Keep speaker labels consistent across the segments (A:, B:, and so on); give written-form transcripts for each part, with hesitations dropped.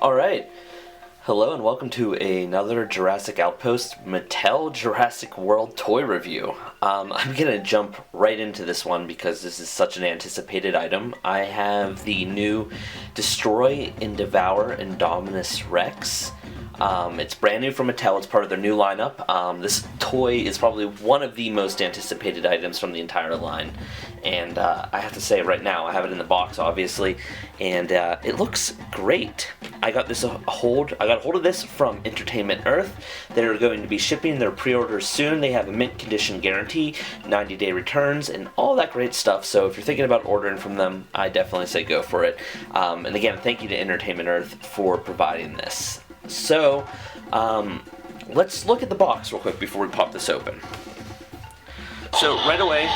A: Alright, hello and welcome to another Jurassic Outpost Mattel Jurassic World toy review. I'm gonna jump right into this one because this is such an anticipated item. I have the new Destroy and Devour Indominus Rex. It's brand new from Mattel, it's part of their new lineup. This toy is probably one of the most anticipated items from the entire line. And I have to say right now, I have it in the box obviously, and it looks great. I got a hold of this from Entertainment Earth. They're going to be shipping their pre-orders soon. They have a mint condition guarantee, 90-day returns, and all that great stuff. So if you're thinking about ordering from them, I definitely say go for it. And again, thank you to Entertainment Earth for providing this. So, let's look at the box real quick before we pop this open. So, right away,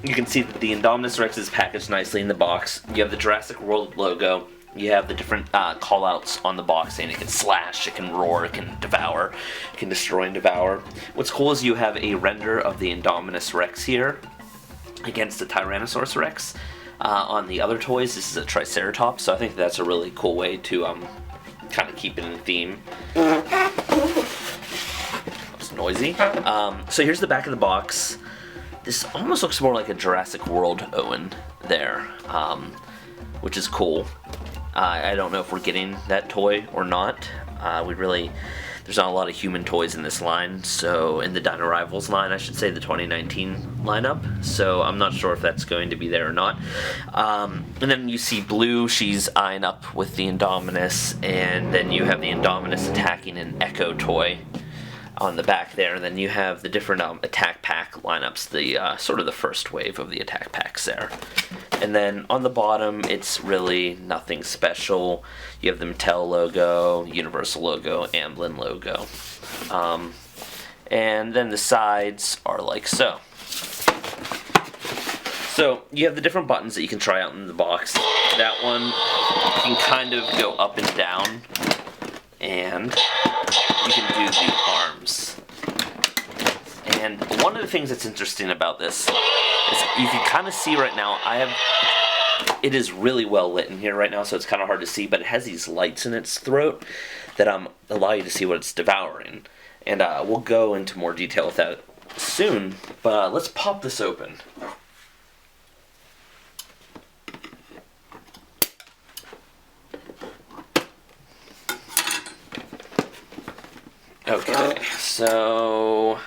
A: you can see that the Indominus Rex is packaged nicely in the box. You have the Jurassic World logo. You have the different call-outs on the box saying it can slash, it can roar, it can devour, it can destroy and devour. What's cool is you have a render of the Indominus Rex here against the Tyrannosaurus Rex. On the other toys, this is a Triceratops, so I think that's a really cool way to kind of keep it in theme. It's noisy. So here's the back of the box. This almost looks more like a Jurassic World Owen there, which is cool. I don't know if we're getting that toy or not. There's not a lot of human toys in this line, so in the Dino Rivals line, I should say, the 2019 lineup, so I'm not sure if that's going to be there or not. And then you see Blue, she's eyeing up with the Indominus, and then you have the Indominus attacking an Echo toy on the back there, and then you have the different attack pack lineups, the sort of the first wave of the attack packs there. And then on the bottom, it's really nothing special. You have the Mattel logo, Universal logo, Amblin logo. And then the sides are like so. So you have the different buttons that you can try out in the box. That one, you can kind of go up and down, and you can do the arms. And one of the things that's interesting about this is you can kind of see right now, it is really well lit in here right now, so it's kind of hard to see, but it has these lights in its throat that allow you to see what it's devouring. And we'll go into more detail with that soon, but let's pop this open. Okay, so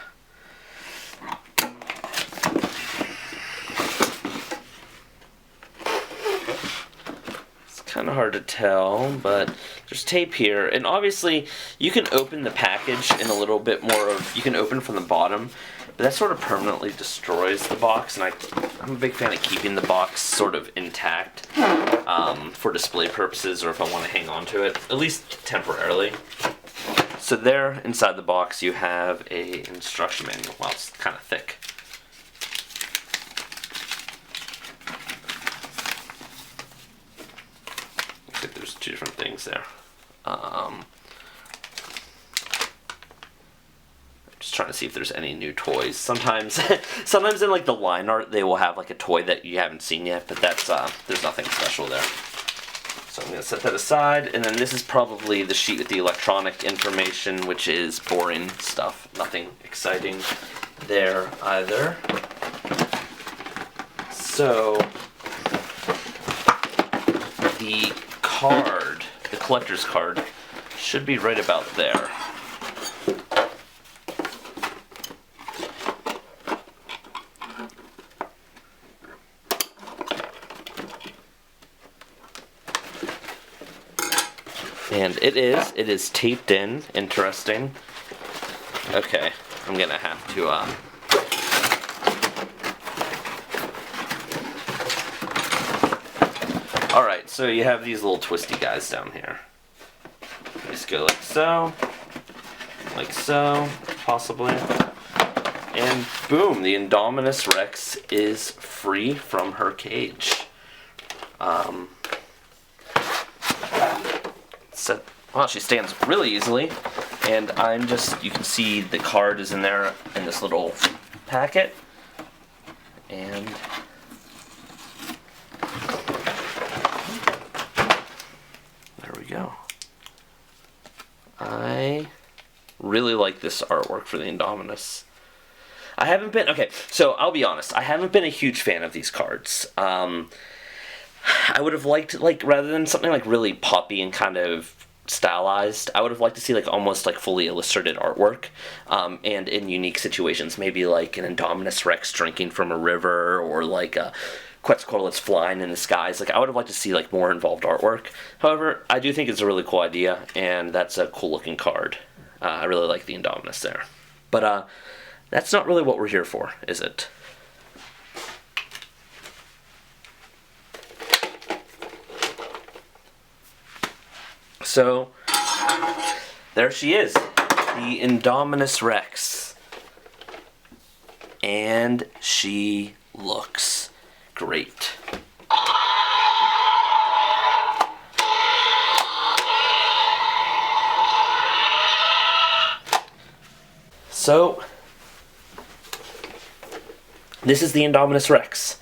A: it's kind of hard to tell, but there's tape here, and obviously you can open the package in a little bit more you can open from the bottom, but that sort of permanently destroys the box, and I'm a big fan of keeping the box sort of intact for display purposes, or if I want to hang on to it, at least temporarily. So there, inside the box, you have a instruction manual. Well, it's kind of thick. Looks like there's two different things there. Just trying to see if there's any new toys. Sometimes in like the line art, they will have like a toy that you haven't seen yet, but that's there's nothing special there. So I'm going to set that aside, and then this is probably the sheet with the electronic information, which is boring stuff. Nothing exciting there either. So, the card, the collector's card, should be right about there. And it is taped in. Interesting. Okay, I'm gonna have to Alright, so you have these little twisty guys down here. Just go like so, possibly. And boom, the Indominus Rex is free from her cage. Well, she stands really easily, and you can see the card is in there in this little packet, and really like this artwork for the Indominus. I haven't been, okay, so I'll be honest, I haven't been a huge fan of these cards. I would have liked, like, rather than something like really poppy and kind of stylized, I would have liked to see like almost like fully illustrated artwork, and in unique situations, maybe like an Indominus Rex drinking from a river, or like a Quetzalcoatlus flying in the skies. Like, I would have liked to see like more involved artwork. However, I do think it's a really cool idea, and that's a cool looking card. I really like the Indominus there. But that's not really what we're here for, is it? So, there she is, the Indominus Rex. And she looks great. So, this is the Indominus Rex.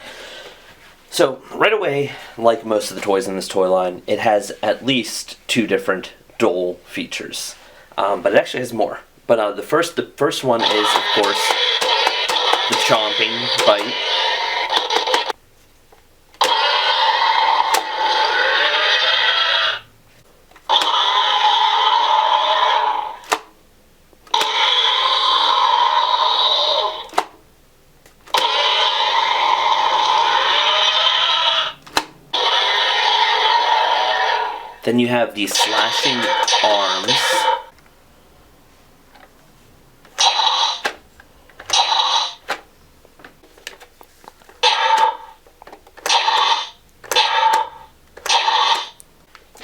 A: So, right away, like most of the toys in this toy line, it has at least 2 different dual features. But it actually has more. But the first one is, of course, the chomping bite. Then you have these slashing arms.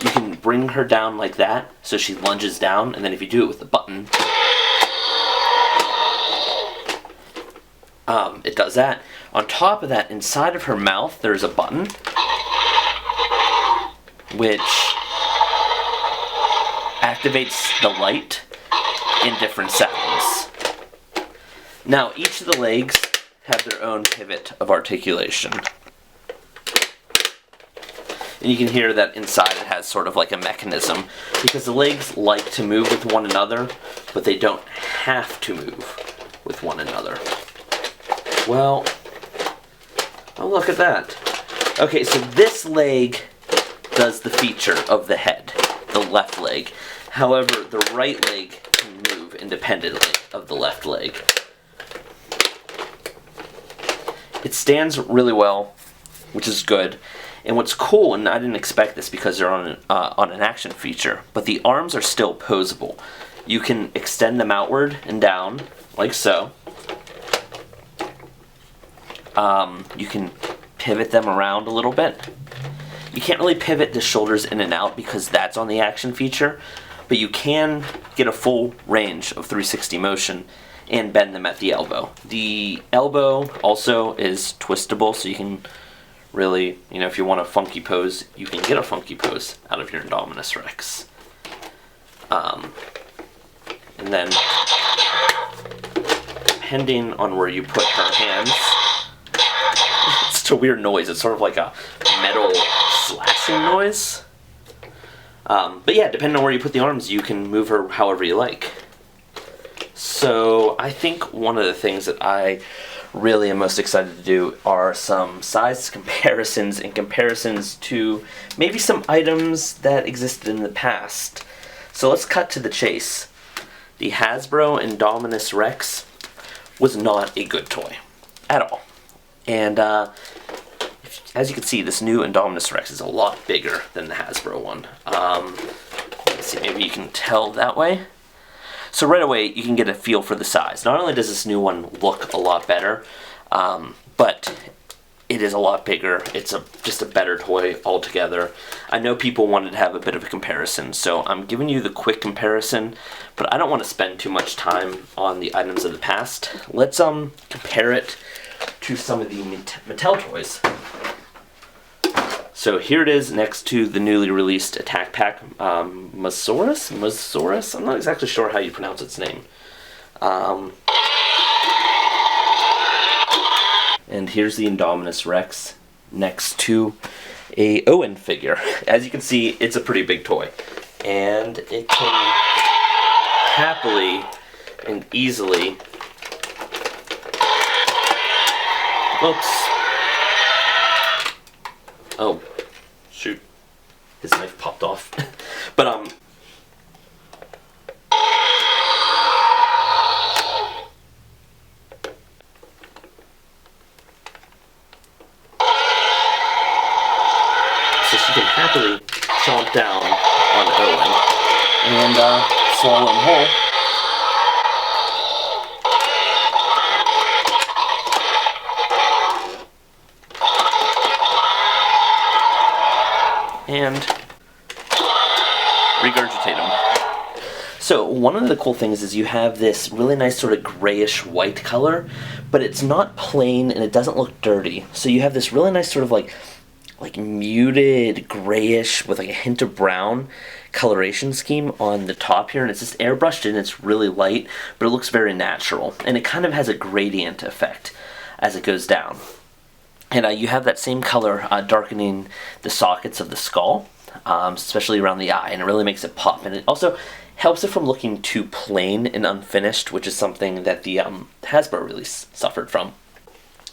A: You can bring her down like that, so she lunges down, and then if you do it with the button, it does that. On top of that, inside of her mouth, there's a button, which activates the light in different settings. Now, each of the legs have their own pivot of articulation. And you can hear that inside it has sort of like a mechanism, because the legs like to move with one another, but they don't have to move with one another. Well, oh, look at that. Okay, so this leg does the feature of the head, the left leg. However, the right leg can move independently of the left leg. It stands really well, which is good. And what's cool, and I didn't expect this because they're on an action feature, but the arms are still posable. You can extend them outward and down, like so. You can pivot them around a little bit. You can't really pivot the shoulders in and out because that's on the action feature, but you can get a full range of 360 motion and bend them at the elbow. The elbow also is twistable, so you can really, you know, if you want a funky pose, you can get a funky pose out of your Indominus Rex. And then, depending on where you put her hands, it's a weird noise. It's sort of like a metal slashing noise. But yeah, depending on where you put the arms, you can move her however you like. So I think one of the things that I really am most excited to do are some size comparisons and comparisons to maybe some items that existed in the past. So let's cut to the chase. The Hasbro Indominus Rex was not a good toy at all. And as you can see, this new Indominus Rex is a lot bigger than the Hasbro one. Let's see, maybe you can tell that way. So right away, you can get a feel for the size. Not only does this new one look a lot better, but it is a lot bigger. It's just a better toy altogether. I know people wanted to have a bit of a comparison, so I'm giving you the quick comparison, but I don't want to spend too much time on the items of the past. Let's compare it to some of the Mattel toys. So here it is next to the newly released Attack Pack Majungasaurus? I'm not exactly sure how you pronounce its name. And here's the Indominus Rex next to a Owen figure. As you can see, it's a pretty big toy. And it can happily and easily... Oops. Oh, shoot. His knife popped off. But, so she can happily chomp down on Owen and swallow him whole. And regurgitate them. So one of the cool things is you have this really nice sort of grayish white color, but it's not plain and it doesn't look dirty. So you have this really nice sort of like muted grayish with like a hint of brown coloration scheme on the top here, and it's just airbrushed and it's really light, but it looks very natural, and it kind of has a gradient effect as it goes down. And you have that same color darkening the sockets of the skull, especially around the eye, and it really makes it pop. And it also helps it from looking too plain and unfinished, which is something that the Hasbro release suffered from.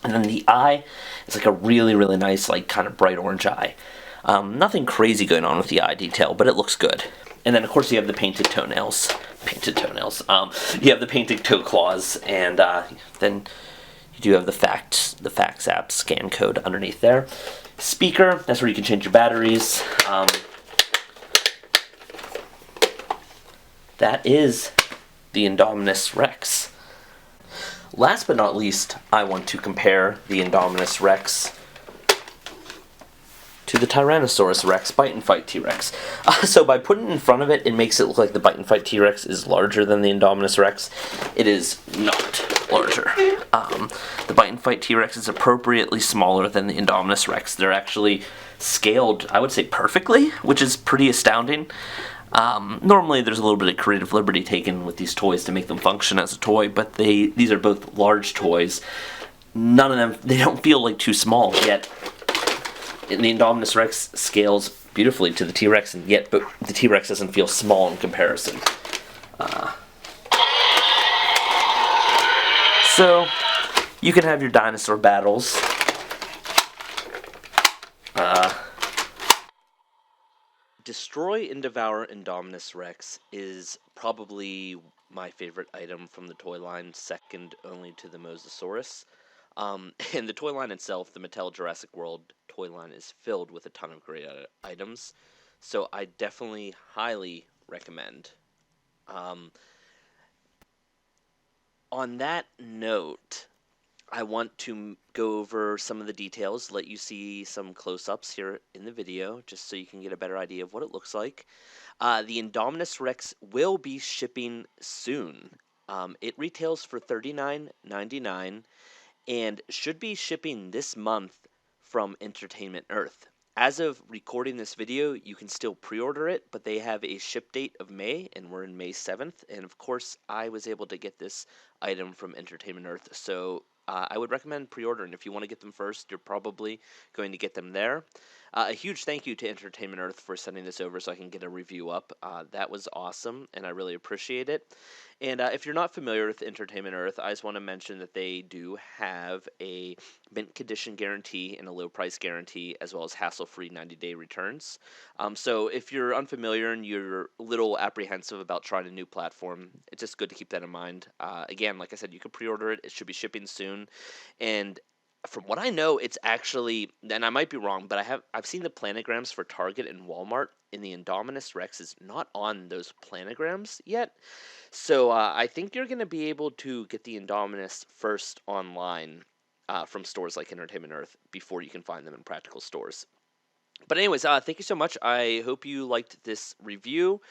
A: And then the eye is like a really, really nice, like kind of bright orange eye. Nothing crazy going on with the eye detail, but it looks good. And then, of course, you have the painted toenails. You have the painted toe claws, and then you do have the fax app scan code underneath there. Speaker, that's where you can change your batteries. That is the Indominus Rex. Last but not least, I want to compare the Indominus Rex to the Tyrannosaurus Rex Bite and Fight T-Rex. So by putting it in front of it, it makes it look like the Bite and Fight T-Rex is larger than the Indominus Rex. It is not larger. The Bite and Fight T-Rex is appropriately smaller than the Indominus Rex. They're actually scaled, I would say, perfectly, which is pretty astounding. Normally there's a little bit of creative liberty taken with these toys to make them function as a toy, but these are both large toys. None of them, they don't feel like too small, yet the Indominus Rex scales beautifully to the T-Rex, and yet but the T-Rex doesn't feel small in comparison. So you can have your dinosaur battles. Destroy and Devour Indominus Rex is probably my favorite item from the toy line, second only to the Mosasaurus. And the toy line itself, the Mattel Jurassic World toy line, is filled with a ton of great items. So I definitely highly recommend. On that note, I want to go over some of the details, let you see some close-ups here in the video, just so you can get a better idea of what it looks like. The Indominus Rex will be shipping soon. It retails for $39.99 and should be shipping this month from Entertainment Earth. As of recording this video, you can still pre-order it, but they have a ship date of May, and we're in May 7th. And of course, I was able to get this item from Entertainment Earth, so I would recommend pre-ordering. If you want to get them first, you're probably going to get them there. A huge thank you to Entertainment Earth for sending this over so I can get a review up. That was awesome, and I really appreciate it. And if you're not familiar with Entertainment Earth, I just want to mention that they do have a mint condition guarantee and a low price guarantee, as well as hassle-free 90-day returns. So if you're unfamiliar and you're a little apprehensive about trying a new platform, it's just good to keep that in mind. Again, like I said, you can pre-order it. It should be shipping soon. And from what I know, it's actually, and I might be wrong, but I've seen the planograms for Target and Walmart, and the Indominus Rex is not on those planograms yet. So I think you're going to be able to get the Indominus first online from stores like Entertainment Earth before you can find them in practical stores. But anyways, thank you so much. I hope you liked this review.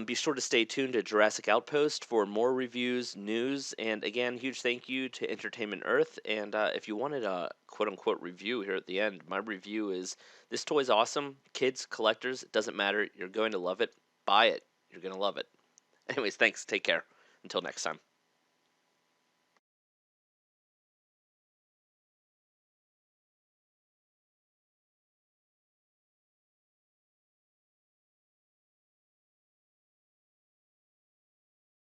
A: Be sure to stay tuned to Jurassic Outpost for more reviews, news, and again, huge thank you to Entertainment Earth. And if you wanted a quote-unquote review here at the end, my review is, this toy's awesome. Kids, collectors, it doesn't matter. You're going to love it. Buy it. You're going to love it. Anyways, thanks. Take care. Until next time.